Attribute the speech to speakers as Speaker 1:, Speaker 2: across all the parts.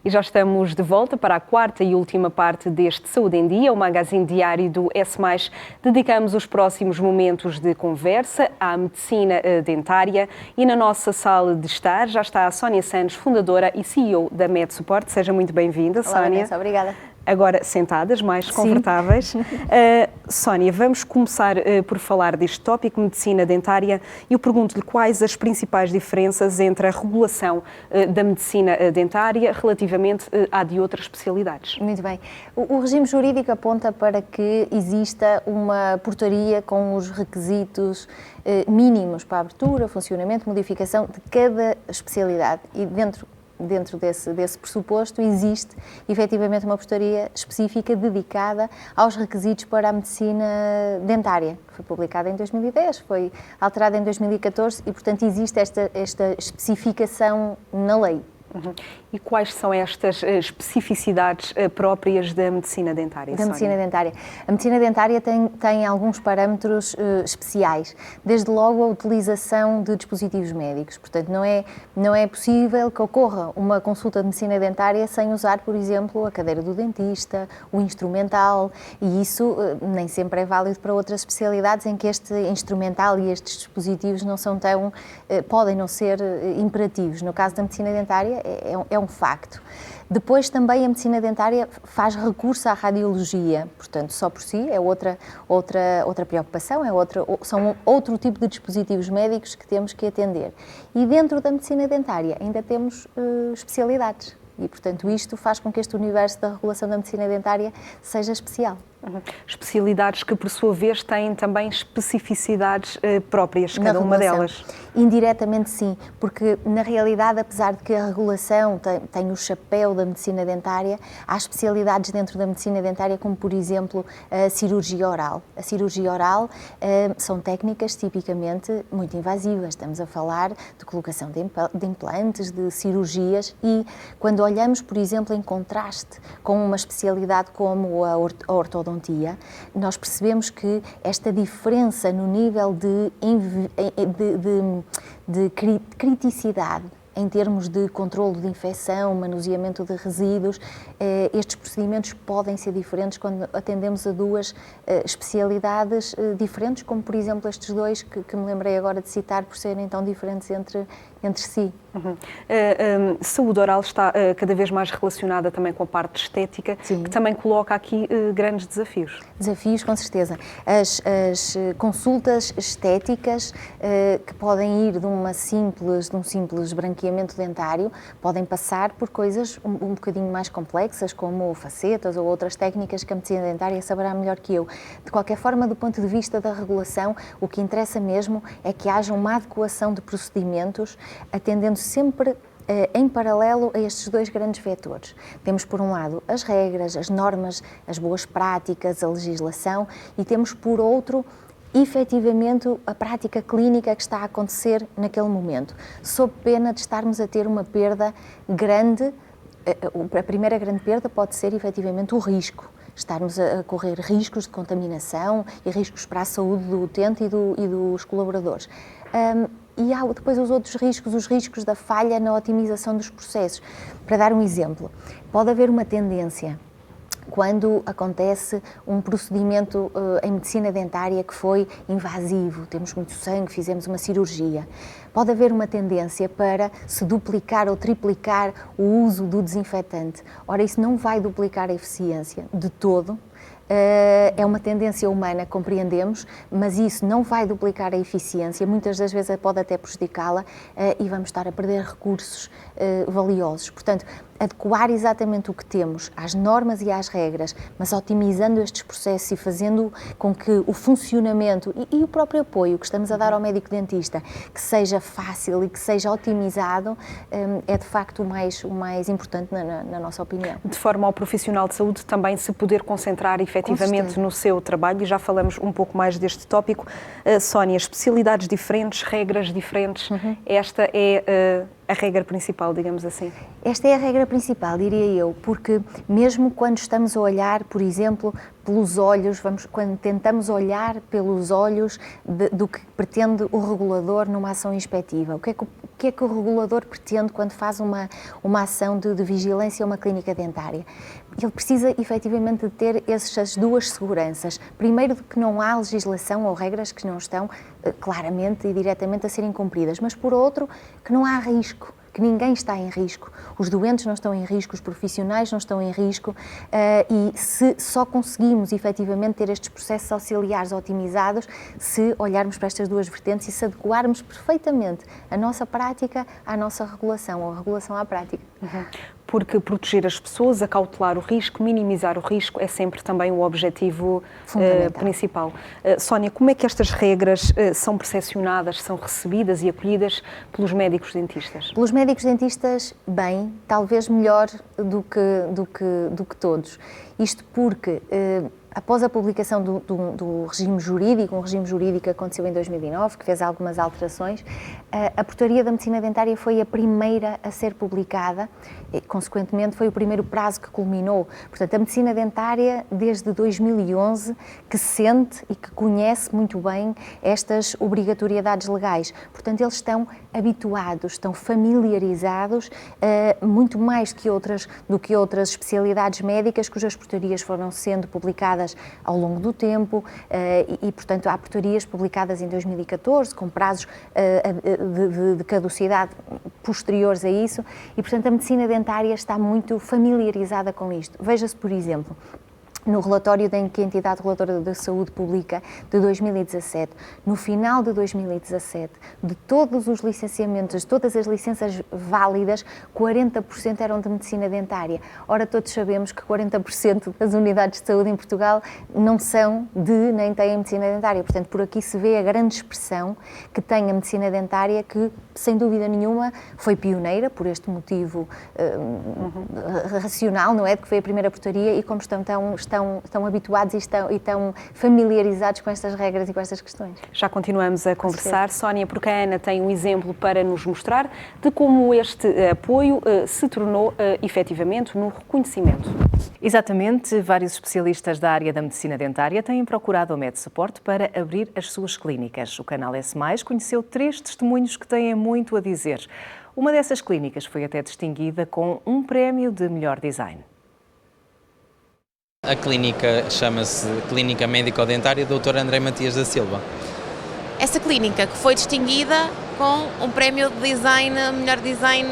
Speaker 1: E já estamos de volta para a quarta e última parte deste Saúde em Dia, o magazine diário do S+. Dedicamos os próximos momentos de conversa à medicina dentária e na nossa sala de estar já está a Sónia Santos, fundadora e CEO da MedSupport. Seja muito bem-vinda, Sónia.
Speaker 2: Olá, Vanessa, obrigada.
Speaker 1: Agora sentadas, mais confortáveis. Sónia, vamos começar por falar deste tópico, medicina dentária. Eu pergunto-lhe quais as principais diferenças entre a regulação da medicina dentária relativamente à de outras especialidades.
Speaker 2: Muito bem. O regime jurídico aponta para que exista uma portaria com os requisitos mínimos para a abertura, funcionamento, modificação de cada especialidade e dentro desse pressuposto existe efetivamente uma portaria específica dedicada aos requisitos para a medicina dentária, que foi publicada em 2010, foi alterada em 2014 e, portanto, existe esta especificação na lei.
Speaker 1: E quais são estas especificidades próprias da medicina dentária, Sónia?
Speaker 2: Medicina dentária. A medicina dentária tem alguns parâmetros especiais, desde logo a utilização de dispositivos médicos. Portanto, não é possível que ocorra uma consulta de medicina dentária sem usar, por exemplo, a cadeira do dentista, o instrumental, e isso nem sempre é válido para outras especialidades em que este instrumental e estes dispositivos não são tão, podem não ser imperativos. No caso da medicina dentária, é um facto. Depois também a medicina dentária faz recurso à radiologia, portanto só por si é outra preocupação, são outro tipo de dispositivos médicos que temos que atender. E dentro da medicina dentária ainda temos especialidades e, portanto, isto faz com que este universo da regulação da medicina dentária seja especial.
Speaker 1: Especialidades que, por sua vez, têm também especificidades próprias, cada uma delas.
Speaker 2: Indiretamente sim, porque na realidade, apesar de que a regulação tem o chapéu da medicina dentária, há especialidades dentro da medicina dentária, como por exemplo a cirurgia oral. A cirurgia oral são técnicas tipicamente muito invasivas, estamos a falar de colocação de implantes, de cirurgias e quando olhamos, por exemplo, em contraste com uma especialidade como a ortodontia, nós percebemos que esta diferença no nível de criticidade em termos de controlo de infecção, manuseamento de resíduos, estes procedimentos podem ser diferentes quando atendemos a duas especialidades diferentes, como por exemplo estes dois que me lembrei agora de citar por serem tão diferentes entre si.
Speaker 1: Saúde oral está cada vez mais relacionada também com a parte estética, sim, que também coloca aqui grandes desafios.
Speaker 2: Desafios, com certeza. As consultas estéticas que podem ir de um simples branqueamento dentário, podem passar por coisas um bocadinho mais complexas, como facetas ou outras técnicas que a medicina dentária saberá melhor que eu. De qualquer forma, do ponto de vista da regulação, o que interessa mesmo é que haja uma adequação de procedimentos, atendendo sempre em paralelo a estes dois grandes vetores. Temos, por um lado, as regras, as normas, as boas práticas, a legislação e temos, por outro, efetivamente a prática clínica que está a acontecer naquele momento, sob pena de estarmos a ter uma perda grande. A primeira grande perda pode ser efetivamente o risco. Estarmos a correr riscos de contaminação e riscos para a saúde do utente e dos colaboradores. E há depois os outros riscos, os riscos da falha na otimização dos processos. Para dar um exemplo, pode haver uma tendência quando acontece um procedimento em medicina dentária que foi invasivo, temos muito sangue, fizemos uma cirurgia, pode haver uma tendência para se duplicar ou triplicar o uso do desinfetante. Ora, isso não vai duplicar a eficiência de todo. É uma tendência humana, compreendemos, mas isso não vai duplicar a eficiência, muitas das vezes pode até prejudicá-la e vamos estar a perder recursos valiosos. Portanto, adequar exatamente o que temos às normas e às regras, mas otimizando estes processos e fazendo com que o funcionamento e o próprio apoio que estamos a dar ao médico dentista, que seja fácil e que seja otimizado, é de facto o mais importante na nossa opinião.
Speaker 1: De forma ao profissional de saúde também se poder concentrar efetivamente no seu trabalho, e já falamos um pouco mais deste tópico. Sónia, especialidades diferentes, regras diferentes, esta é a regra principal, digamos assim?
Speaker 2: Esta é a regra principal, diria eu, porque mesmo quando estamos a olhar, por exemplo, pelos olhos, quando tentamos olhar pelos olhos do que pretende o regulador numa ação inspectiva. O que é que o regulador pretende quando faz uma ação de vigilância a uma clínica dentária? Ele precisa efetivamente de ter essas duas seguranças. Primeiro, de que não há legislação ou regras que não estão claramente e diretamente a serem cumpridas, mas por outro, que não há risco, que ninguém está em risco. Os doentes não estão em risco, os profissionais não estão em risco e se só conseguimos efetivamente ter estes processos auxiliares otimizados se olharmos para estas duas vertentes e se adequarmos perfeitamente a nossa prática à nossa regulação, ou a regulação à prática.
Speaker 1: Porque proteger as pessoas, acautelar o risco, minimizar o risco é sempre também o objetivo principal. Sónia, como é que estas regras são percepcionadas, são recebidas e acolhidas pelos médicos dentistas?
Speaker 2: Pelos médicos dentistas, bem, talvez melhor do que todos. Isto porque, após a publicação do regime jurídico, um regime jurídico que aconteceu em 2009, que fez algumas alterações, a Portaria da Medicina Dentária foi a primeira a ser publicada e, consequentemente, foi o primeiro prazo que culminou. Portanto, a Medicina Dentária, desde 2011, que sente e que conhece muito bem estas obrigatoriedades legais. Portanto, eles estão habituados, estão familiarizados, muito mais do que outras especialidades médicas, cujas portarias foram sendo publicadas ao longo do tempo e, portanto, há portarias publicadas em 2014, com prazos de caducidade posteriores a isso e, portanto, a medicina dentária está muito familiarizada com isto. Veja-se, por exemplo, no relatório que a Entidade Reguladora da Saúde publica de 2017, no final de 2017, de todos os licenciamentos, de todas as licenças válidas, 40% eram de medicina dentária. Ora, todos sabemos que 40% das unidades de saúde em Portugal não são nem têm medicina dentária. Portanto, por aqui se vê a grande expressão que tem a medicina dentária, que, sem dúvida nenhuma, foi pioneira, por este motivo racional, não é? De que foi a primeira portaria e como estão habituados e estão familiarizados com estas regras e com estas questões.
Speaker 1: Já continuamos a conversar, Sónia, porque a Ana tem um exemplo para nos mostrar de como este apoio se tornou efetivamente no reconhecimento.
Speaker 3: Exatamente, vários especialistas da área da medicina dentária têm procurado o MedSupport para abrir as suas clínicas. O canal S+, conheceu 3 testemunhos que têm muito a dizer. Uma dessas clínicas foi até distinguida com um prémio de melhor design.
Speaker 4: A clínica chama-se Clínica Médico-Dentária Dr. André Matias da Silva.
Speaker 5: Essa clínica que foi distinguida com um prémio de design, melhor design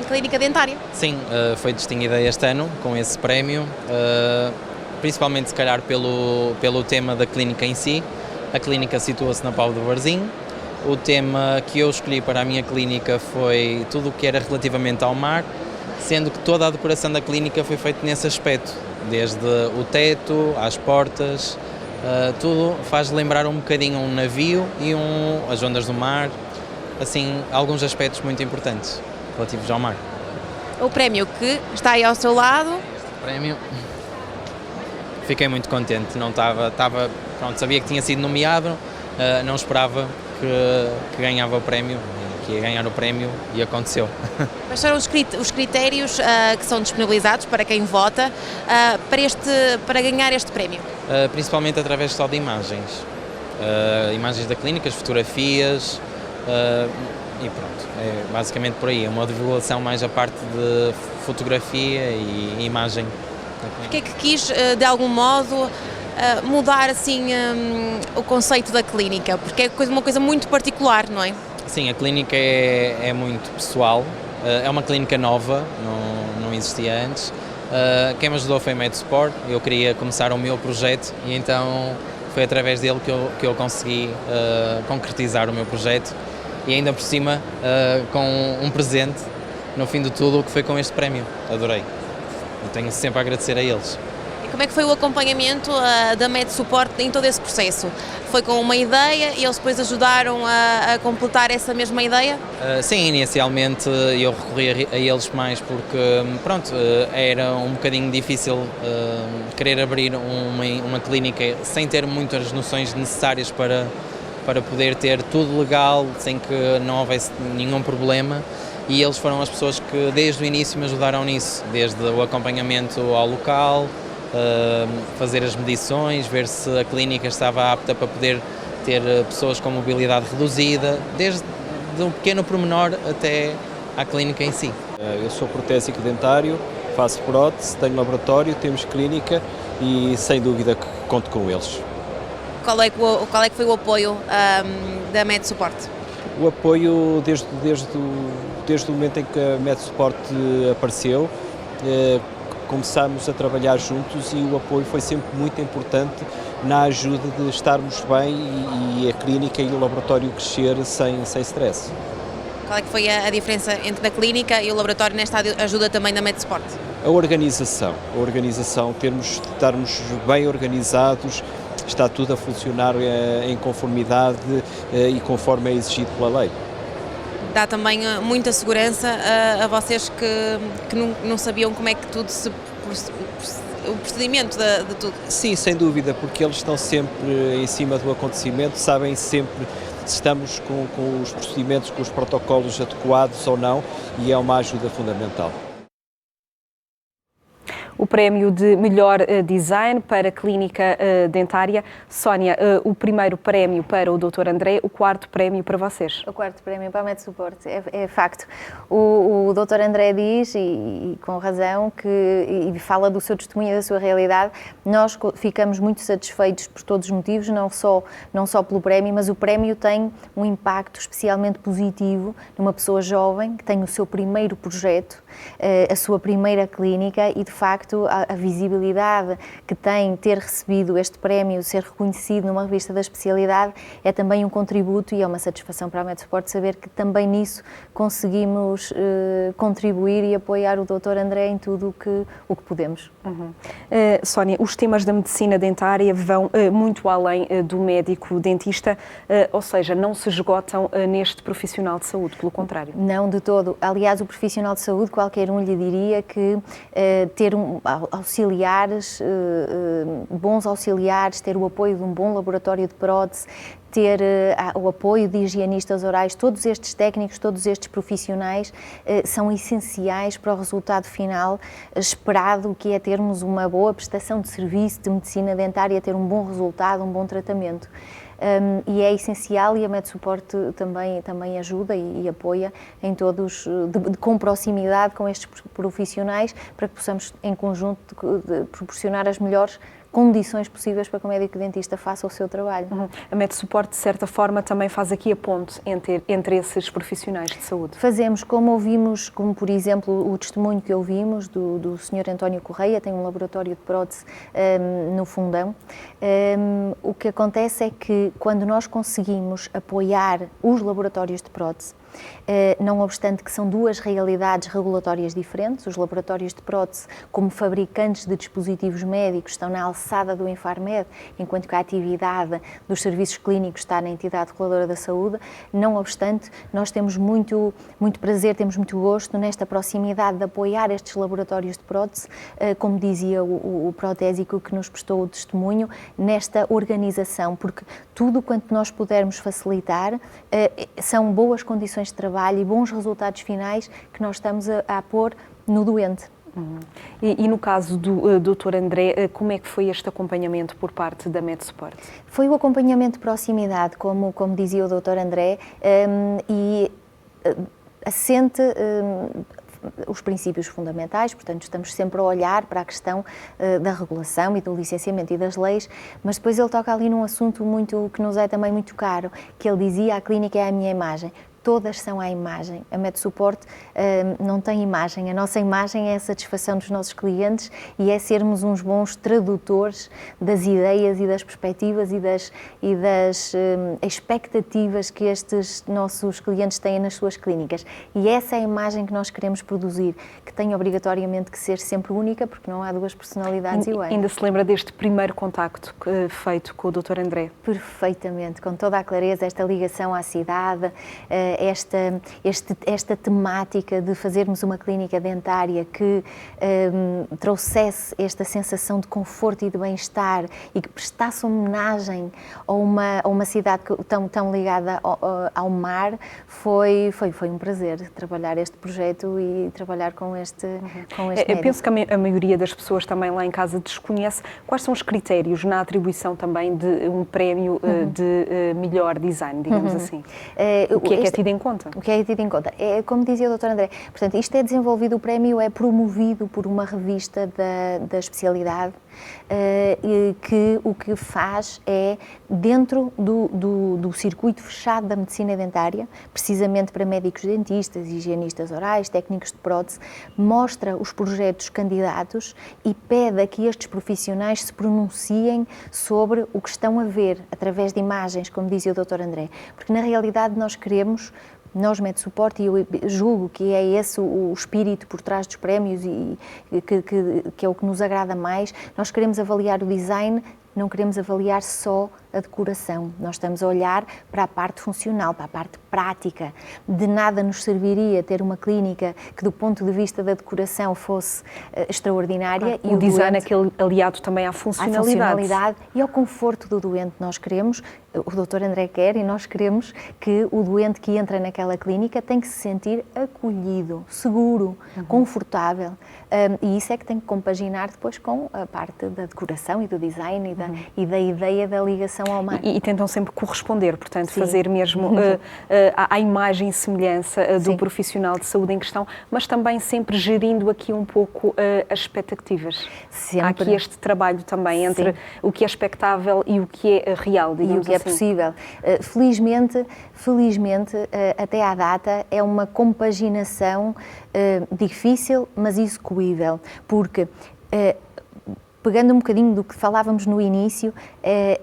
Speaker 5: clínica dentária?
Speaker 4: Sim, foi distinguida este ano com esse prémio, principalmente se calhar pelo tema da clínica em si. A clínica situa-se na Pau do Varzim. O tema que eu escolhi para a minha clínica foi tudo o que era relativamente ao mar, sendo que toda a decoração da clínica foi feita nesse aspecto. Desde o teto, às portas, tudo faz lembrar um bocadinho um navio e as ondas do mar, assim, alguns aspectos muito importantes relativos ao mar.
Speaker 5: O prémio que está aí ao seu lado.
Speaker 4: O prémio, fiquei muito contente, pronto, sabia que tinha sido nomeado, não esperava que ganhava o prémio. Que ia ganhar o prémio e aconteceu.
Speaker 5: Quais foram os critérios que são disponibilizados para quem vota para ganhar este prémio?
Speaker 4: Principalmente através só de imagens. Imagens da clínica, as fotografias e pronto. É basicamente por aí. É uma divulgação mais a parte de fotografia e imagem.
Speaker 5: Porquê é que quis, de algum modo, mudar assim o conceito da clínica? Porque é uma coisa muito particular, não é?
Speaker 4: Sim, a clínica é muito pessoal, é uma clínica nova, não existia antes. Quem me ajudou foi o MedSupport, eu queria começar o meu projeto e então foi através dele que eu consegui concretizar o meu projeto e ainda por cima com um presente no fim de tudo, que foi com este prémio. Adorei, eu tenho sempre a agradecer a eles.
Speaker 5: Como é que foi o acompanhamento da MedSupport em todo esse processo? Foi com uma ideia e eles depois ajudaram a completar essa mesma ideia?
Speaker 4: Sim, inicialmente eu recorri a eles mais porque, pronto, era um bocadinho difícil querer abrir uma clínica sem ter muitas noções necessárias para poder ter tudo legal, sem que não houvesse nenhum problema. E eles foram as pessoas que desde o início me ajudaram nisso, desde o acompanhamento ao local, fazer as medições, ver se a clínica estava apta para poder ter pessoas com mobilidade reduzida, desde um pequeno pormenor até à clínica em si.
Speaker 6: Eu sou protésico dentário, faço prótese, tenho laboratório, temos clínica e sem dúvida que conto com eles.
Speaker 5: Qual é que foi o apoio da MedSupport?
Speaker 6: O apoio desde o momento em que a MedSupport apareceu, começámos a trabalhar juntos e o apoio foi sempre muito importante na ajuda de estarmos bem e a clínica e o laboratório crescer sem stress.
Speaker 5: Qual é que foi a diferença entre a clínica e o laboratório nesta ajuda também da MedSupport?
Speaker 6: A organização, estarmos bem organizados, está tudo a funcionar em conformidade e conforme é exigido pela lei.
Speaker 5: Dá também muita segurança a vocês que não sabiam como é que tudo o procedimento de tudo.
Speaker 6: Sim, sem dúvida, porque eles estão sempre em cima do acontecimento, sabem sempre se estamos com os procedimentos, com os protocolos adequados ou não, e é uma ajuda fundamental.
Speaker 1: O prémio de melhor design para a clínica dentária. Sónia, o primeiro prémio para o Dr. André, o quarto prémio para vocês.
Speaker 2: O quarto prémio para a MedSupport, é facto. O Dr. André diz, e com razão, e fala do seu testemunho e da sua realidade. Nós ficamos muito satisfeitos por todos os motivos, não só pelo prémio, mas o prémio tem um impacto especialmente positivo numa pessoa jovem que tem o seu primeiro projeto, a sua primeira clínica e, de facto, a visibilidade que tem ter recebido este prémio, ser reconhecido numa revista da especialidade, é também um contributo e é uma satisfação para a MedSupport saber que também nisso conseguimos contribuir e apoiar o Dr. André em tudo o que podemos.
Speaker 1: Sónia, os temas da medicina dentária vão muito além do médico dentista, ou seja, não se esgotam neste profissional de saúde, pelo contrário.
Speaker 2: Não, de todo. Aliás, o profissional de saúde, qualquer um lhe diria que ter auxiliares, bons auxiliares, ter o apoio de um bom laboratório de prótese, ter o apoio de higienistas orais, todos estes técnicos, todos estes profissionais são essenciais para o resultado final esperado, que é termos uma boa prestação de serviço de medicina dentária, ter um bom resultado, um bom tratamento. E é essencial, e a MedSupport também ajuda e apoia em todos, com proximidade com estes profissionais, para que possamos em conjunto proporcionar as melhores condições possíveis para que o médico dentista faça o seu trabalho.
Speaker 1: A MedSupport, de certa forma, também faz aqui a ponte entre esses profissionais de saúde.
Speaker 2: Fazemos, como ouvimos, como por exemplo o testemunho que ouvimos do Sr. António Correia, tem um laboratório de prótese no Fundão. O que acontece é que quando nós conseguimos apoiar os laboratórios de prótese, não obstante que são duas realidades regulatórias diferentes, os laboratórios de prótese, como fabricantes de dispositivos médicos, estão na alçada do Infarmed, enquanto que a atividade dos serviços clínicos está na entidade reguladora da saúde. Não obstante, nós temos muito prazer, temos muito gosto nesta proximidade de apoiar estes laboratórios de prótese, como dizia o protésico que nos prestou o testemunho, nesta organização, porque tudo quanto nós pudermos facilitar são boas condições de trabalho e bons resultados finais que nós estamos a pôr no doente.
Speaker 1: E no caso do Dr. André, como é que foi este acompanhamento por parte da MedSupport?
Speaker 2: Foi o acompanhamento de proximidade, como dizia o Dr. André, e assente os princípios fundamentais, portanto estamos sempre a olhar para a questão da regulação e do licenciamento e das leis, mas depois ele toca ali num assunto que nos é também muito caro, que ele dizia: a clínica é a minha imagem. Todas são à imagem. A MedSupport não tem imagem. A nossa imagem é a satisfação dos nossos clientes e é sermos uns bons tradutores das ideias e das perspectivas e das expectativas que estes nossos clientes têm nas suas clínicas. E essa é a imagem que nós queremos produzir, que tem obrigatoriamente que ser sempre única, porque não há duas personalidades iguais.
Speaker 1: Ainda se lembra deste primeiro contacto feito com o Dr. André?
Speaker 2: Perfeitamente, com toda a clareza, esta ligação à cidade, esta temática de fazermos uma clínica dentária que trouxesse esta sensação de conforto e de bem-estar e que prestasse homenagem a uma cidade tão ligada ao mar, foi um prazer trabalhar este projeto e trabalhar com este médico.
Speaker 1: Eu penso que a maioria das pessoas também lá em casa desconhece quais são os critérios na atribuição também de um prémio de melhor design, digamos assim. O que é tido em conta?
Speaker 2: O que é tido em conta? Como dizia o Dr. André, portanto, isto é desenvolvido, o prémio é promovido por uma revista da especialidade, que o que faz é, dentro do circuito fechado da medicina dentária, precisamente para médicos dentistas, higienistas orais, técnicos de prótese, mostra os projetos candidatos e pede a que estes profissionais se pronunciem sobre o que estão a ver, através de imagens, como dizia o Dr. André, porque na realidade nós, MedSupport, e eu julgo que é esse o espírito por trás dos prémios e que é o que nos agrada mais, nós queremos avaliar o design, não queremos avaliar só a decoração. Nós estamos a olhar para a parte funcional, para a parte prática. De nada nos serviria ter uma clínica que, do ponto de vista da decoração, fosse extraordinária.
Speaker 1: E o design é aquele aliado também à funcionalidade
Speaker 2: e ao conforto do doente. Nós queremos, o Dr. André quer e nós queremos que o doente que entra naquela clínica tem que se sentir acolhido, seguro, confortável. E isso é que tem que compaginar depois com a parte da decoração e do design e da ideia da ligação ao mar.
Speaker 1: E tentam sempre corresponder, portanto, fazer mesmo à imagem e semelhança do profissional de saúde em questão, mas também sempre gerindo aqui um pouco as expectativas. Há aqui este trabalho também entre o que é expectável e o que é real, digamos assim.
Speaker 2: E o que é possível. Felizmente, até à data, é uma compaginação difícil, mas execuível, porque pegando um bocadinho do que falávamos no início,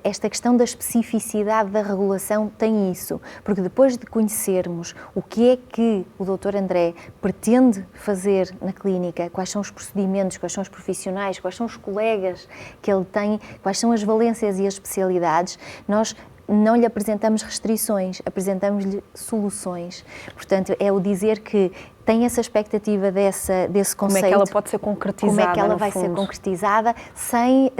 Speaker 2: esta questão da especificidade da regulação tem isso, porque depois de conhecermos o que é que o Dr. André pretende fazer na clínica, quais são os procedimentos, quais são os profissionais, quais são os colegas que ele tem, quais são as valências e as especialidades, nós não lhe apresentamos restrições, apresentamos-lhe soluções. Portanto, é o dizer que tem essa expectativa desse conceito.
Speaker 1: Como é que ela pode ser concretizada?
Speaker 2: Como é que ela vai ser concretizada sem,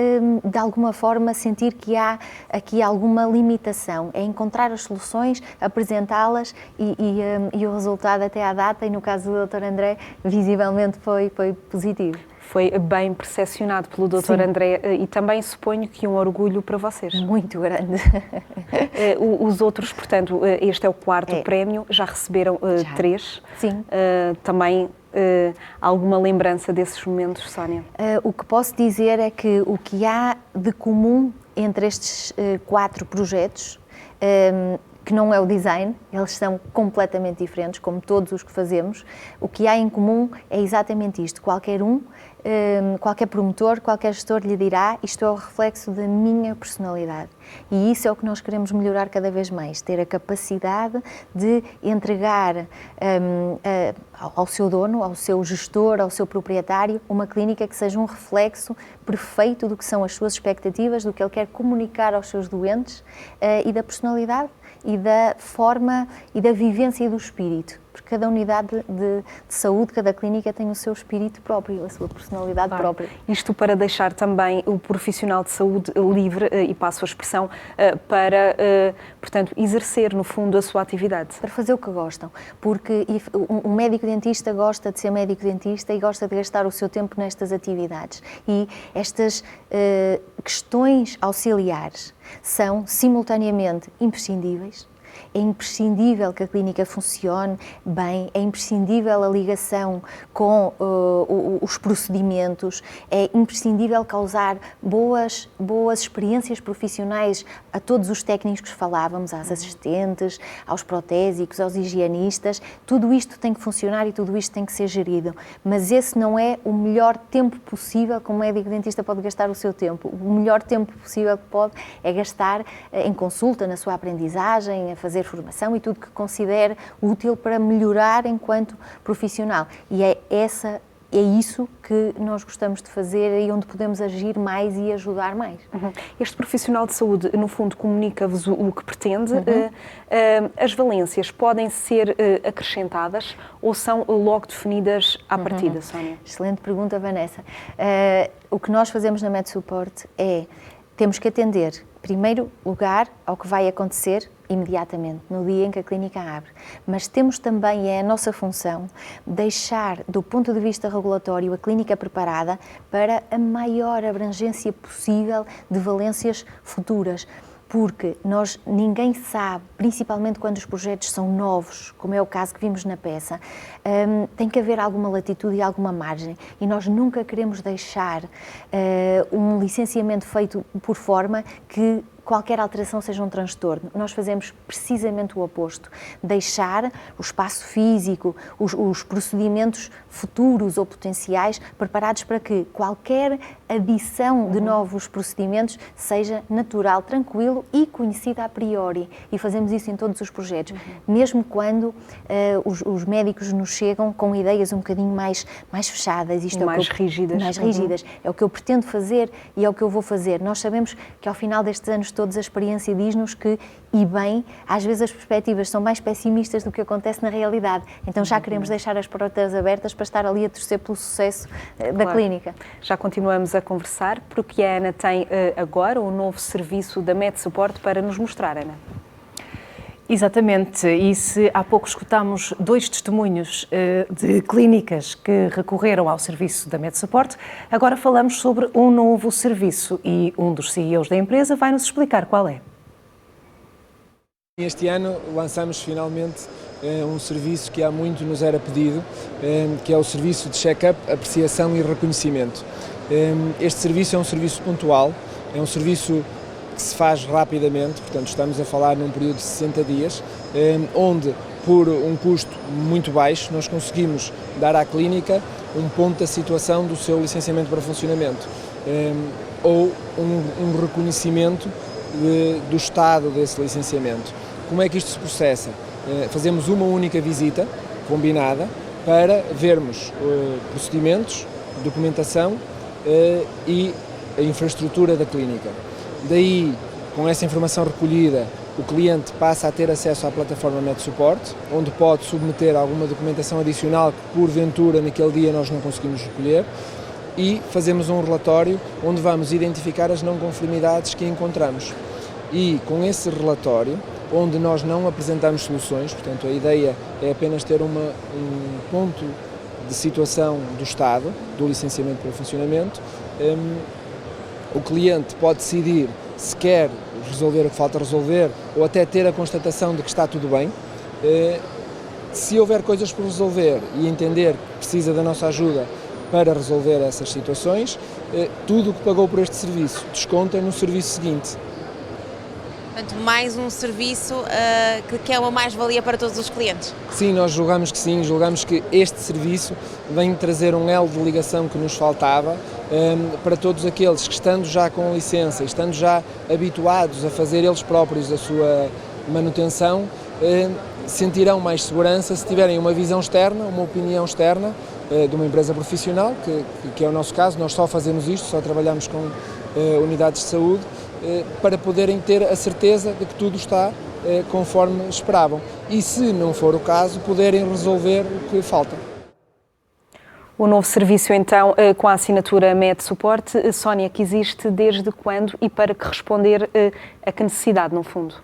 Speaker 2: de alguma forma, sentir que há aqui alguma limitação. É encontrar as soluções, apresentá-las e o resultado até à data, e no caso do Dr. André, visivelmente foi positivo.
Speaker 1: Foi bem percepcionado pelo Dr. André e também suponho que um orgulho para vocês.
Speaker 2: Muito grande.
Speaker 1: Os outros, portanto, este é o quarto prémio, já receberam 3.
Speaker 2: Sim.
Speaker 1: Também alguma lembrança desses momentos, Sónia?
Speaker 2: O que posso dizer é que o que há de comum entre estes 4 projetos, que não é o design, eles são completamente diferentes, como todos os que fazemos, o que há em comum é exatamente isto. Qualquer promotor, qualquer gestor lhe dirá: isto é o reflexo da minha personalidade. E isso é o que nós queremos melhorar cada vez mais, ter a capacidade de entregar ao seu dono, ao seu gestor, ao seu proprietário, uma clínica que seja um reflexo perfeito do que são as suas expectativas, do que ele quer comunicar aos seus doentes e da personalidade e da forma e da vivência e do espírito. Porque cada unidade de saúde, cada clínica tem o seu espírito próprio, a sua personalidade própria.
Speaker 1: Isto para deixar também o profissional de saúde livre, e passo a expressão, para, portanto, exercer, no fundo, a sua atividade.
Speaker 2: Para fazer o que gostam. Porque um médico-dentista gosta de ser médico-dentista e gosta de gastar o seu tempo nestas atividades. E estas questões auxiliares são, simultaneamente, imprescindíveis. É imprescindível que a clínica funcione bem, é imprescindível a ligação com os procedimentos, é imprescindível causar boas experiências profissionais a todos os técnicos que falávamos, às assistentes, aos protésicos, aos higienistas. Tudo isto tem que funcionar e tudo isto tem que ser gerido. Mas esse não é o melhor tempo possível que um médico-dentista pode gastar o seu tempo. O melhor tempo possível que pode é gastar em consulta, na sua aprendizagem, a fazer formação e tudo que considere útil para melhorar enquanto profissional. E é essa é isso que nós gostamos de fazer e onde podemos agir mais e ajudar mais.
Speaker 1: Este profissional de saúde, no fundo, comunica-vos o que pretende. As valências podem ser acrescentadas ou são logo definidas à partida, Sónia?
Speaker 2: Excelente pergunta, Vanessa. O que nós fazemos na MedSupport temos que atender, em primeiro lugar, ao que vai acontecer imediatamente, no dia em que a clínica abre. Mas temos também, é a nossa função, deixar, do ponto de vista regulatório, a clínica preparada para a maior abrangência possível de valências futuras. Porque ninguém sabe, principalmente quando os projetos são novos, como é o caso que vimos na peça, tem que haver alguma latitude e alguma margem. E nós nunca queremos deixar um licenciamento feito por forma que qualquer alteração seja um transtorno. Nós fazemos precisamente o oposto, deixar o espaço físico, os procedimentos futuros ou potenciais preparados para que qualquer adição de novos procedimentos seja natural, tranquilo e conhecida a priori. E fazemos isso em todos os projetos, mesmo quando os médicos nos chegam com ideias um bocadinho mais fechadas.
Speaker 1: Rígidas.
Speaker 2: Mais rígidas. É o que eu pretendo fazer e é o que eu vou fazer. Nós sabemos que ao final destes anos todos a experiência diz-nos que, e bem, às vezes as perspectivas são mais pessimistas do que acontece na realidade. Então já queremos deixar as portas abertas para estar ali a torcer pelo sucesso da clínica.
Speaker 1: Já continuamos a conversar, porque a Ana tem agora um novo serviço da MedSupport para nos mostrar, Ana.
Speaker 3: Exatamente, e se há pouco escutámos 2 testemunhos de clínicas que recorreram ao serviço da MedSupport, agora falamos sobre um novo serviço e um dos CEOs da empresa vai nos explicar qual é.
Speaker 7: Este ano lançamos finalmente um serviço que há muito nos era pedido, que é o serviço de check-up, apreciação e reconhecimento. Este serviço é um serviço pontual, é um serviço que se faz rapidamente, portanto estamos a falar num período de 60 dias, onde por um custo muito baixo nós conseguimos dar à clínica um ponto da situação do seu licenciamento para funcionamento, ou um reconhecimento do estado desse licenciamento. Como é que isto se processa? Fazemos uma única visita combinada para vermos procedimentos, documentação e a infraestrutura da clínica. Daí, com essa informação recolhida, o cliente passa a ter acesso à plataforma MedSupport, onde pode submeter alguma documentação adicional que, porventura, naquele dia nós não conseguimos recolher, e fazemos um relatório onde vamos identificar as não conformidades que encontramos. E com esse relatório, onde nós não apresentamos soluções, portanto a ideia é apenas ter um ponto de situação do estado, do licenciamento para funcionamento, o cliente pode decidir se quer resolver o que falta resolver ou até ter a constatação de que está tudo bem. Se houver coisas por resolver e entender que precisa da nossa ajuda para resolver essas situações, tudo o que pagou por este serviço desconta no serviço seguinte.
Speaker 5: Portanto, mais um serviço que é uma mais-valia para todos os clientes.
Speaker 7: Sim, nós julgamos que sim, julgamos que este serviço vem trazer um elo de ligação que nos faltava para todos aqueles que, estando já com licença, estando já habituados a fazer eles próprios a sua manutenção, sentirão mais segurança se tiverem uma visão externa, uma opinião externa de uma empresa profissional, que é o nosso caso. Nós só fazemos isto, só trabalhamos com unidades de saúde, para poderem ter a certeza de que tudo está conforme esperavam e, se não for o caso, poderem resolver o que falta.
Speaker 1: O novo serviço, então, com a assinatura MedSupport, Sónia, que existe desde quando e para que responder a que necessidade, no fundo?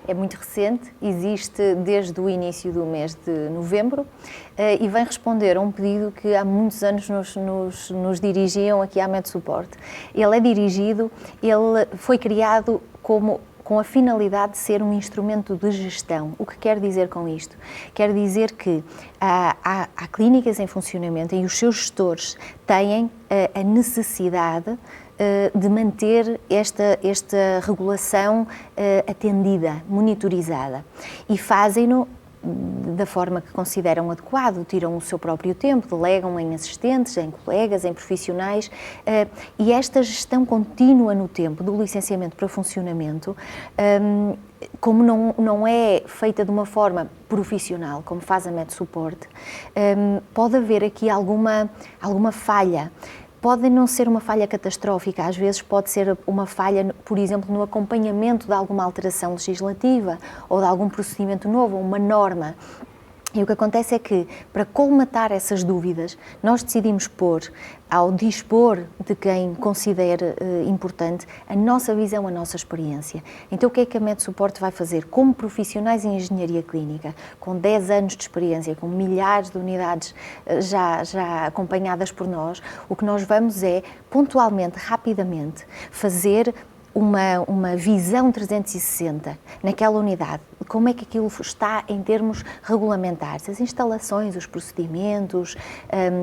Speaker 2: É muito recente, existe desde o início do mês de novembro e vem responder a um pedido que há muitos anos nos dirigiam aqui à MedSupport. Ele foi criado com a finalidade de ser um instrumento de gestão. O que quer dizer com isto? Quer dizer que há clínicas em funcionamento e os seus gestores têm a necessidade de manter esta regulação atendida, monitorizada, e fazem-no da forma que consideram adequado, tiram o seu próprio tempo, delegam em assistentes, em colegas, em profissionais, e esta gestão contínua no tempo do licenciamento para funcionamento como não é feita de uma forma profissional, como faz a MedSupport, pode haver aqui alguma falha. Pode não ser uma falha catastrófica, às vezes pode ser uma falha, por exemplo, no acompanhamento de alguma alteração legislativa ou de algum procedimento novo, uma norma. E o que acontece é que, para colmatar essas dúvidas, nós decidimos pôr, ao dispor de quem considera importante, a nossa visão, a nossa experiência. Então, o que é que a MedSupport vai fazer? Como profissionais em engenharia clínica, com 10 anos de experiência, com milhares de unidades já acompanhadas por nós, o que nós vamos é, pontualmente, rapidamente, fazer uma visão 360 naquela unidade, como é que aquilo está em termos regulamentares, as instalações, os procedimentos,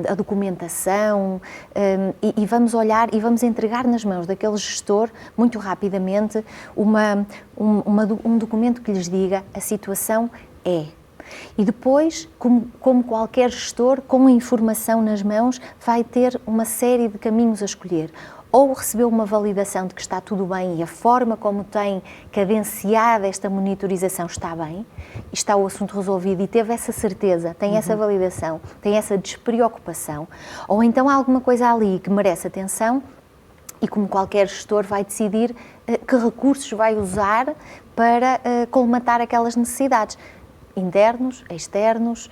Speaker 2: a documentação, e vamos olhar e vamos entregar nas mãos daquele gestor, muito rapidamente, um documento que lhes diga a situação é. E depois, como qualquer gestor, com a informação nas mãos, vai ter uma série de caminhos a escolher. Ou recebeu uma validação de que está tudo bem e a forma como tem cadenciada esta monitorização está bem, e está o assunto resolvido e teve essa certeza, tem essa validação, tem essa despreocupação, ou então há alguma coisa ali que merece atenção e, como qualquer gestor, vai decidir que recursos vai usar para colmatar aquelas necessidades. Internos, externos,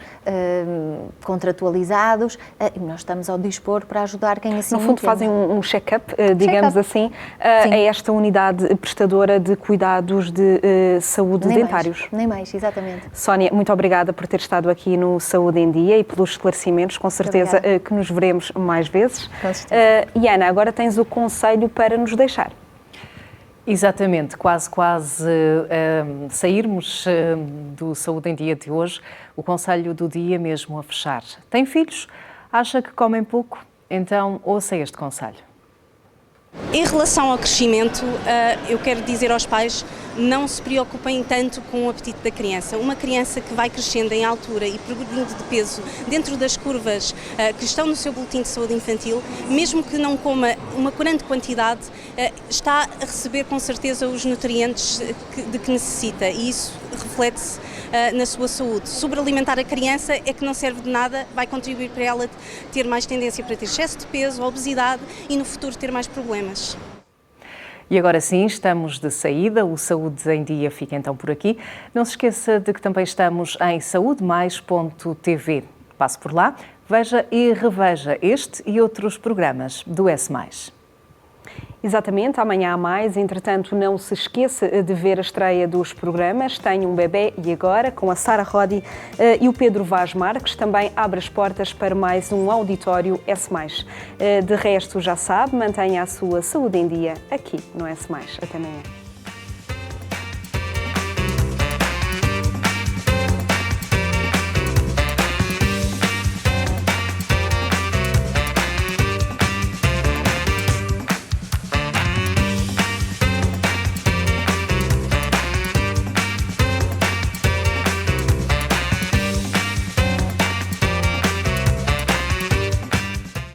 Speaker 2: contratualizados, e nós estamos ao dispor para ajudar quem assim
Speaker 1: No fundo fazem um check-up, digamos assim, a esta unidade prestadora de cuidados de saúde dentários.
Speaker 2: Nem mais, exatamente.
Speaker 1: Sónia, muito obrigada por ter estado aqui no Saúde em Dia e pelos esclarecimentos, com certeza que nos veremos mais vezes.
Speaker 2: Com certeza.
Speaker 1: E Ana, agora tens o conselho para nos deixar.
Speaker 3: Exatamente, quase sairmos do Saúde em Dia de hoje, o conselho do dia mesmo a fechar. Tem filhos? Acha que comem pouco? Então ouça este conselho.
Speaker 8: Em relação ao crescimento, eu quero dizer aos pais, não se preocupem tanto com o apetite da criança. Uma criança que vai crescendo em altura e progredindo de peso dentro das curvas que estão no seu boletim de saúde infantil, mesmo que não coma uma grande quantidade, está a receber com certeza os nutrientes de que necessita, e isso reflete-se na sua saúde. Sobrealimentar a criança é que não serve de nada, vai contribuir para ela ter mais tendência para ter excesso de peso, obesidade e no futuro ter mais problemas.
Speaker 3: E agora sim, estamos de saída, o Saúde em Dia fica então por aqui. Não se esqueça de que também estamos em saudemais.tv. Passe por lá, veja e reveja este e outros programas do S+.
Speaker 1: Exatamente, amanhã há mais. Entretanto, não se esqueça de ver a estreia dos programas Tenho um Bebê e Agora, com a Sara Rodi e o Pedro Vaz Marques. Também abre as portas para mais um auditório S+. De resto, já sabe, mantenha a sua saúde em dia aqui no S+. Até amanhã.